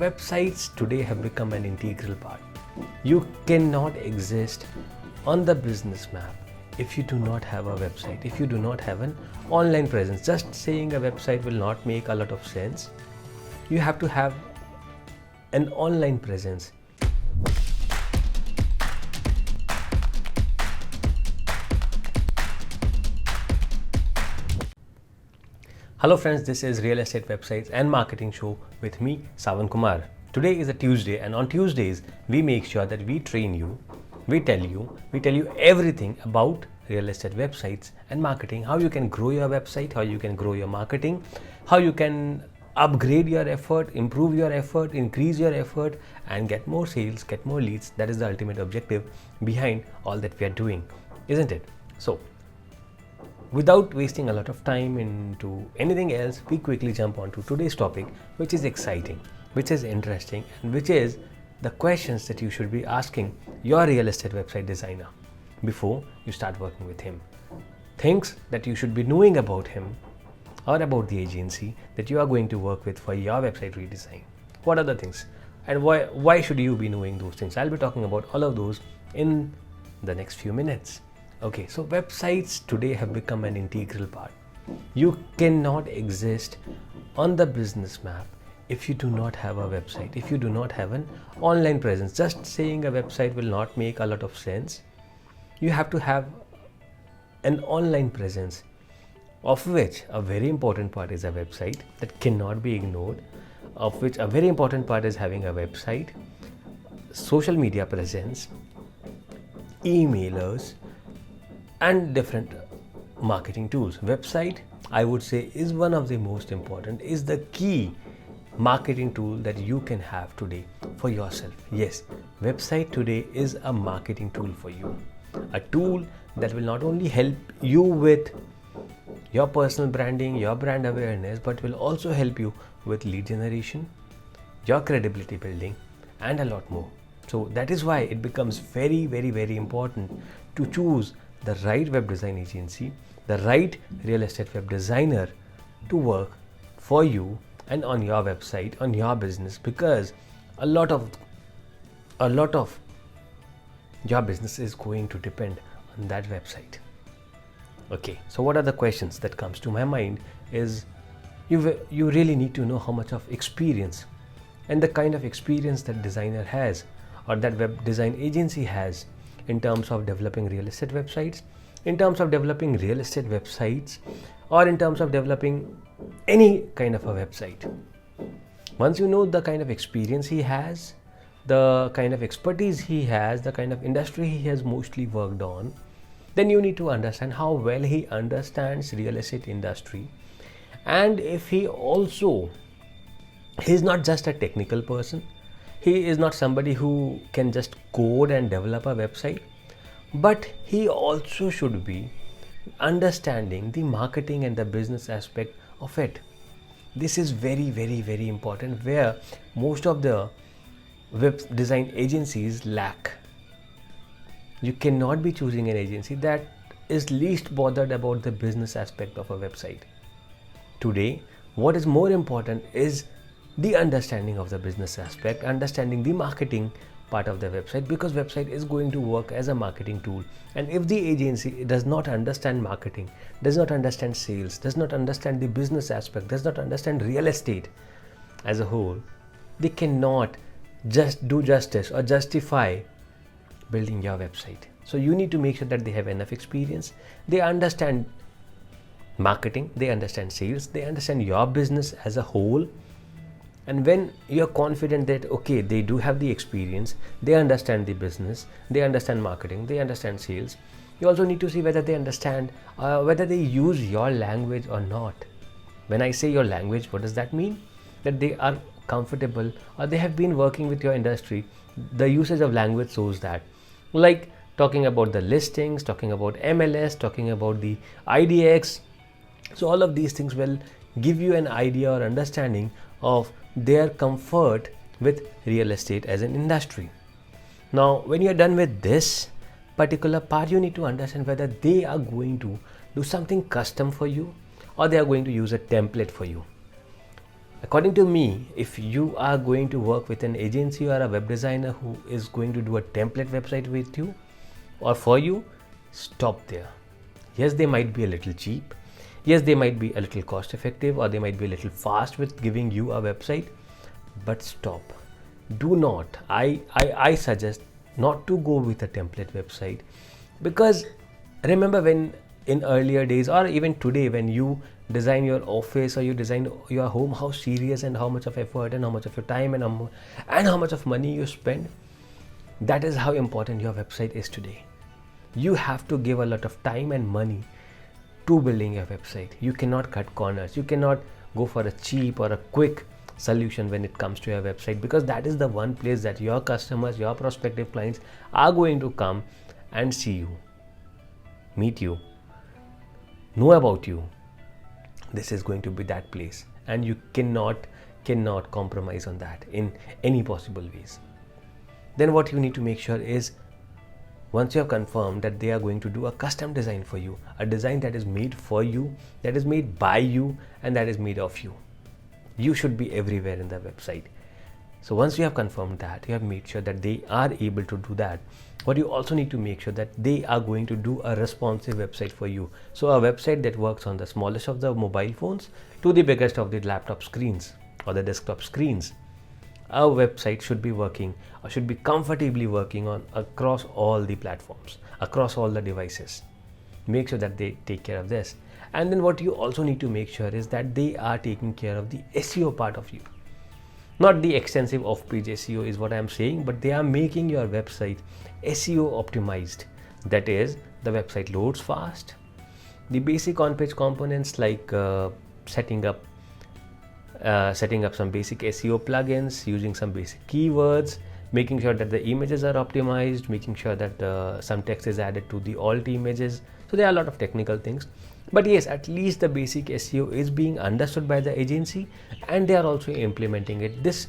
Websites today have become an integral part. You cannot exist on the business map if you do not have a website, if you do not have an online presence. Just saying a website will not make a lot of sense. You have to have an online presence. Hello friends, this is Real Estate Websites and Marketing Show with me, Sawan Kumar. Today is a Tuesday, and on Tuesdays we make sure that we train you, we tell you everything about real estate websites and marketing, how you can grow your website, how you can grow your marketing, how you can upgrade your effort, improve your effort, increase your effort and get more sales, get more leads. That is the ultimate objective behind all that we are doing, isn't it? So without wasting a lot of time into anything else, we quickly jump on to today's topic, which is exciting, which is interesting, and which is the questions that you should be asking your real estate website designer before you start working with him. Things that you should be knowing about him or about the agency that you are going to work with for your website redesign. What are the things? And why should you be knowing those things? I'll be talking about all of those in the next few minutes. Okay, so websites today have become an integral part. You cannot exist on the business map if you do not have a website, if you do not have an online presence. Just saying a website will not make a lot of sense. You have to have an online presence, of which a very important part is a website that cannot be ignored, of which a very important part is having a website, social media presence, emailers, and different marketing tools. Website, I would say, is one of the most important, is the key marketing tool that you can have today for yourself. Yes, website today is a marketing tool for you, a tool that will not only help you with your personal branding, your brand awareness, but will also help you with lead generation, your credibility building, and a lot more. So that is why it becomes very, very, very important to choose the right web design agency, the right real estate web designer to work for you and on your website, on your business, because a lot of your business is going to depend on that website. Okay, so what are the questions that comes to my mind is you really need to know how much of experience and the kind of experience that designer has or that web design agency has in terms of developing real estate websites, in terms of developing real estate websites, or in terms of developing any kind of a website. Once you know the kind of experience he has, the kind of expertise he has, the kind of industry he has mostly worked on, then you need to understand how well he understands real estate industry, and if he's not just a technical person. He is not somebody who can just code and develop a website, but he also should be understanding the marketing and the business aspect of it. This is very, very, very important, where most of the web design agencies lack. You cannot be choosing an agency that is least bothered about the business aspect of a website. Today, what is more important is the understanding of the business aspect, understanding the marketing part of the website, because website is going to work as a marketing tool. And if the agency does not understand marketing, does not understand sales, does not understand the business aspect, does not understand real estate as a whole, they cannot just do justice or justify building your website. So you need to make sure that they have enough experience, they understand marketing, they understand sales, they understand your business as a whole. And when you're confident that, okay, they do have the experience, they understand the business, they understand marketing, they understand sales, you also need to see whether they understand, whether they use your language or not. When I say your language, what does that mean? That they are comfortable or they have been working with your industry. The usage of language shows that. Like talking about the listings, talking about MLS, talking about the IDX. So all of these things will give you an idea or understanding of their comfort with real estate as an industry. Now, when you're done with this particular part, you need to understand whether they are going to do something custom for you or they are going to use a template for you. According to me, if you are going to work with an agency or a web designer who is going to do a template website with you or for you, stop there. Yes, they might be a little cheap. Yes, they might be a little cost effective, or they might be a little fast with giving you a website, but stop. Do not. I suggest not to go with a template website, because remember when in earlier days or even today when you design your office or you design your home, how serious and how much of effort and how much of your time and how much of money you spend. That is how important your website is today. You have to give a lot of time and money to building your website. You cannot cut corners. You cannot go for a cheap or a quick solution when it comes to your website, because that is the one place that your customers, your prospective clients are going to come and see you, meet you, know about you. This is going to be that place, and you cannot compromise on that in any possible ways. Then what you need to make sure is, once you have confirmed that they are going to do a custom design for you, a design that is made for you, that is made by you, and that is made of you. You should be everywhere in the website. So once you have confirmed that, you have made sure that they are able to do that. But you also need to make sure that they are going to do a responsive website for you. So a website that works on the smallest of the mobile phones to the biggest of the laptop screens or the desktop screens. A website should be working or should be comfortably working on across all the platforms, across all the devices. Make sure that they take care of this. And then what you also need to make sure is that they are taking care of the SEO part of you. Not the extensive off-page SEO is what I am saying, but they are making your website SEO optimized. That is, the website loads fast. The basic on-page components like setting up some basic SEO plugins, using some basic keywords, making sure that the images are optimized, making sure that some text is added to the alt images. So there are a lot of technical things, but yes, at least the basic SEO is being understood by the agency and they are also implementing it. This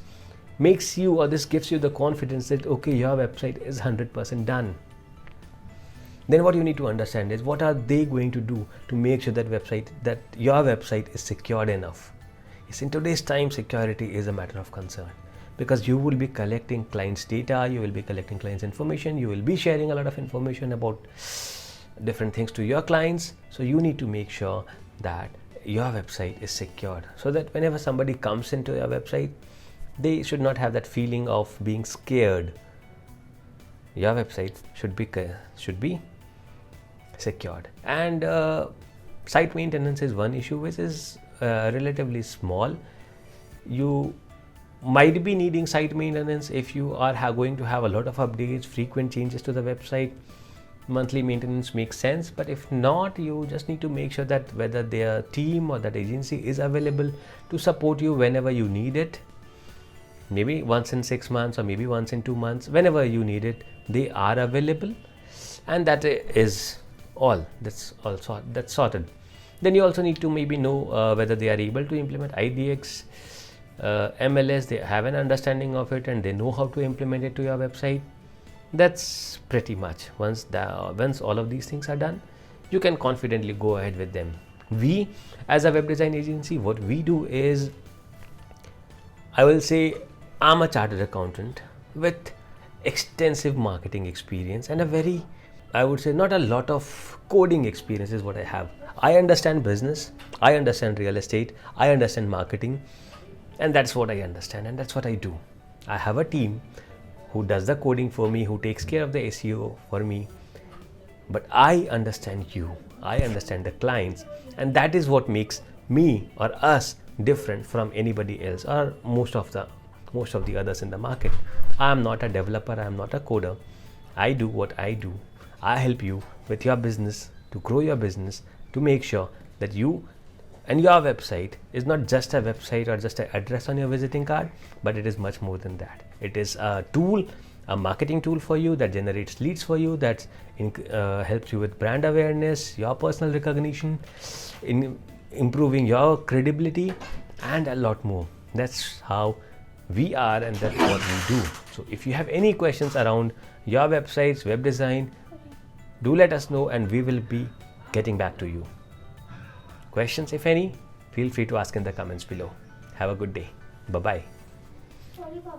makes you, or this gives you the confidence that okay, your website is 100% done. Then what you need to understand is, what are they going to do to make sure that your website is secured enough. Yes, in today's time, security is a matter of concern, because you will be collecting clients' data, you will be collecting clients' information, you will be sharing a lot of information about different things to your clients. So you need to make sure that your website is secured, so that whenever somebody comes into your website, they should not have that feeling of being scared. Your website should be secured. And site maintenance is one issue which is relatively small. You might be needing site maintenance if you are going to have a lot of updates, frequent changes to the website. Monthly maintenance makes sense, but if not, you just need to make sure that whether their team or that agency is available to support you whenever you need it. Maybe once in 6 months or maybe once in 2 months, whenever you need it, they are available, and that is all. That's sorted. Then you also need to maybe know whether they are able to implement IDX, MLS. They have an understanding of it and they know how to implement it to your website. That's pretty much. Once all of these things are done, you can confidently go ahead with them. We, as a web design agency, what we do is, I will say, I'm a chartered accountant with extensive marketing experience and a very, I would say, not a lot of coding experience is what I have. I understand business, I understand real estate, I understand marketing, and that's what I understand and that's what I do. I have a team who does the coding for me, who takes care of the SEO for me. But I understand you, I understand the clients, and that is what makes me or us different from anybody else or most of the others in the market. I am not a developer, I am not a coder. I do what I do. I help you with your business, to grow your business, to make sure that you and your website is not just a website or just an address on your visiting card, but it is much more than that. It is a tool, a marketing tool for you that generates leads for you, that helps you with brand awareness, your personal recognition, in improving your credibility, and a lot more. That's how we are, and that's what we do. So if you have any questions around your websites, web design, do let us know and we will be getting back to you. Questions, if any, feel free to ask in the comments below. Have a good day. Bye bye. Sorry, Papa.